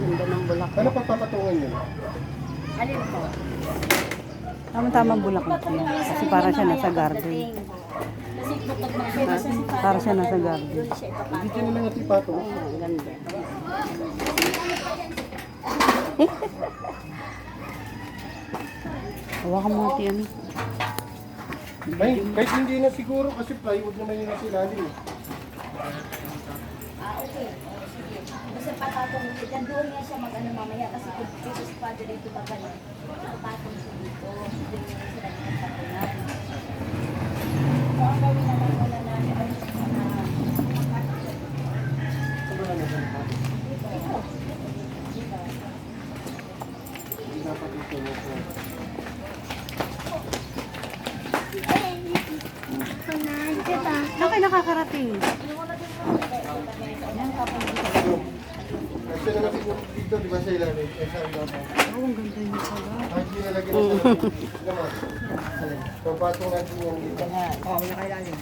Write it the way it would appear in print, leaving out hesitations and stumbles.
Ganda ng bulaklak. Ano pagpapatungan nyo? Alin po? Tama-tama bulaklak yan. Kasi para siya nasa garden. Kasi kapag mag-finish sa si Para siya nasa garden. doon siya ipapatong. Hindi naman natin patong. Ang ganda. Hawakan mo ito yan. Ay, kahit hindi na siguro kasi plywood naman yun nasa ilalim. Okay. Sige. Basta papatong ulit. Yan doon nga siya mag-ano mamaya. Kasi kung dito si Father dito magaling, papatong siya dito. Doon nga sila nagpapatungan. So, ang gawin naman muna namin ay Sobrang naman sa dito. Dito. Hindi dapat ito mo po. Saan kayo nakakarating? Kasi naman siguro dito, di ba sa ilalim? Eh, sa ilalim. Oh, ang ganda niya pala. Kahit hindi nalagyan na sa ilalim. Naman. Papatong natin yung dito. Oo, nakailalim.